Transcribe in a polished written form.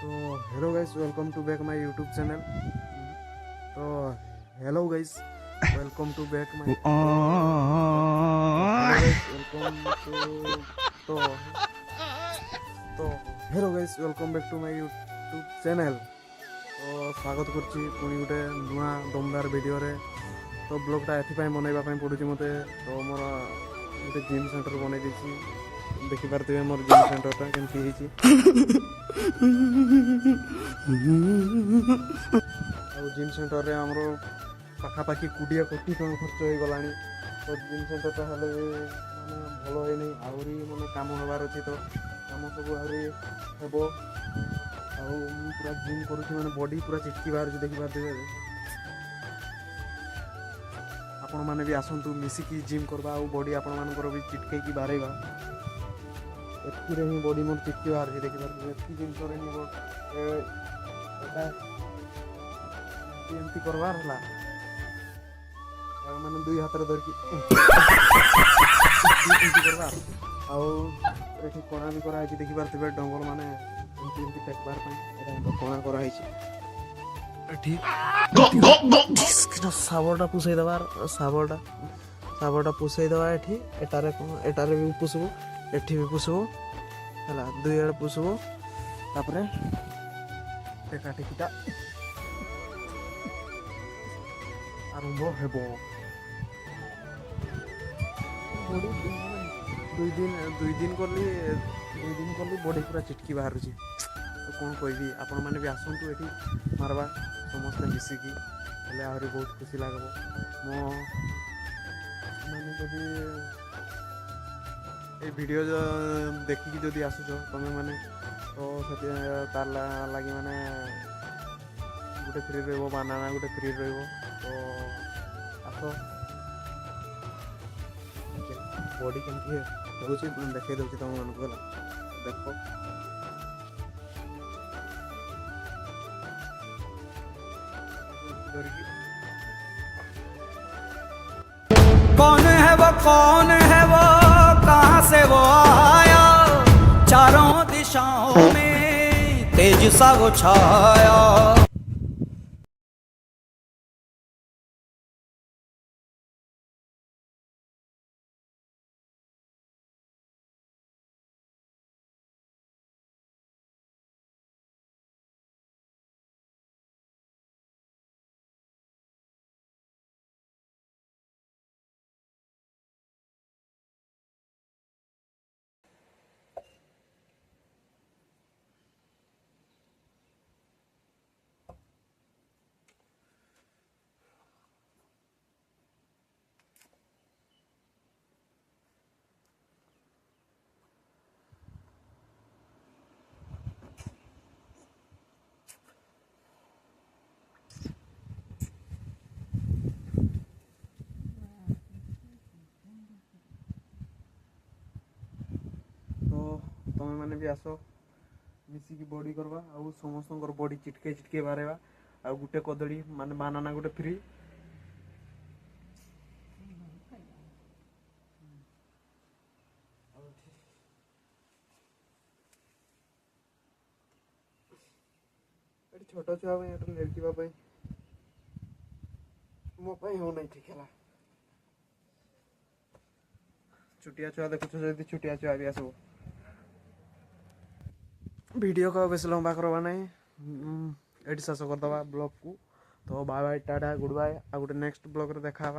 तो hello guys, welcome to back my YouTube channel. तो hello guys, welcome to back my welcome to तो तो hello guys, welcome back to my YouTube channel. तो स्वागत करछि पुणी गोटे नुआ दमदार वीडियो रे। तो ब्लॉगटा एथि बनैबा पड़ुछि मते। तो मोर गोटे जिम सेंटर बनै दिछि, देखि पारथिबे मोर जिम सेंटरटा केमति हिछि। ଆଉ ଜିମ୍ ସେଣ୍ଟରରେ ଆମର ପାଖାପାଖି 20 କୋଟି ଟଙ୍କା ଖର୍ଚ୍ଚ ହେଇଗଲାଣି। ତ ଜିମ୍ ସେଣ୍ଟରଟା ହେଲେ ମାନେ ଭଲ ହେଇନି, ଆହୁରି ମାନେ କାମ ହେବାର ଅଛି। ତ କାମ ସବୁ ଆହୁରି ହେବ। ଆଉ ମୁଁ ପୁରା ଜିମ୍ କରୁଛି, ମାନେ ବଡ଼ି ପୁରା ଚିଟକି ବାହାରୁଛି, ଦେଖିପାରୁଥିବେ। ଆପଣମାନେ ବି ଆସନ୍ତୁ, ମିଶିକି ଜିମ୍ କରିବା ଆଉ ବଡ଼ି ଆପଣମାନଙ୍କର ବି ଚିଟକେଇକି ବାହାରିବା। ଏଥିରେ ହିଁ ବଡ଼ି ମୋର ଚିଟକି ବାହାରୁଛି, ଦେଖିପାରୁଥିବେ। ଏତିକି ଜିନିଷରେ ହିଁ ଏଟା ଏମିତି କରବାର ହେଲା। ମାନେ ଦୁଇ ହାତରେ ଧରିକି ଏମିତି କରିବା। ଆଉ ଏଠି କଣା ବି କରାହେଇଛି, ଦେଖିପାରୁଥିବେ। ଡଙ୍ଗଲ ମାନେ ଏମିତି ଏମିତି ଟେକବାର ପାଇଁ ଏଇଟା କଣା କରାହେଇଛି। ଏଠି ଶାବଳଟା ପୁଷେଇ ଦେବାର, ଶାବଳଟା ପୁଷେଇ ଦେବା। ଏଟାରେ ବି ପୁଷିବୁ, ଏଠି ବି ପୁଷିବୁ ହେଲା। ଦୁଇ ଆଡ଼େ ପୁଷିବୁ, ତାପରେ ଟେକା ଟେକିଟା ଆରମ୍ଭ ହେବ। ଦୁଇ ଦିନ କଲି ବଡ଼ି ପୁରା ଚିଟକି ବାହାରୁଛି। ତ କ'ଣ କହିବି, ଆପଣମାନେ ବି ଆସନ୍ତୁ ଏଠି ମାରବା ସମସ୍ତେ ମିଶିକି, ହେଲେ ଆହୁରି ବହୁତ ଖୁସି ଲାଗିବ। ମୋ ମାନେ ଯଦି ଏ ଭିଡ଼ିଓ ଦେଖିକି ଯଦି ଆସୁଛ ତମେ ମାନେ, ତ ସେଠି ତାର ଲାଗି ମାନେ ଗୋଟେ ଫ୍ରି ରହିବ, ବାନାନା ଗୋଟେ ଫ୍ରି ରହିବ। ତ ଆସ, ବଡ଼ି କେମିତି ହେଉଛି ଦେଖାଇ ଦେଉଛି ତୁମମାନଙ୍କୁ ହେଲା। ଦେଖ ଧରିକି। कौन है वो कहाँ से वो आया, चारों दिशाओं में तेज सा वो छाया। ତ ତମେମାନେ ବି ଆସ, ମିଶିକି ବଡ଼ି କରିବା ଆଉ ସମସ୍ତଙ୍କର ବଡ଼ି ଚିଟକେ ବାହାରିବା। ଆଉ ଗୋଟେ କଦଳୀ ମାନେ ବାନାନା ଗୋଟେ ଫ୍ରି। ଏଠି ଛୋଟ ଛୁଆ ପାଇଁ, ଏଠି ଲେଖିବା ପାଇଁ ମୋ ପାଇଁ ହେଉନାହିଁ ଠିକ୍ ହେଲା। ଛୋଟିଆ ଛୁଆ ଦେଖୁଛ, ଯଦି ଛୋଟିଆ ଛୁଆ ବି ଆସିବ। ଭିଡ଼ିଓ को बेस लंबा करवा नहीं, एटी शेष करदे ब्लॉग को। तो bye bye, tata, good bye. आ गोटे नेक्स्ट ब्लॉग रे देखा।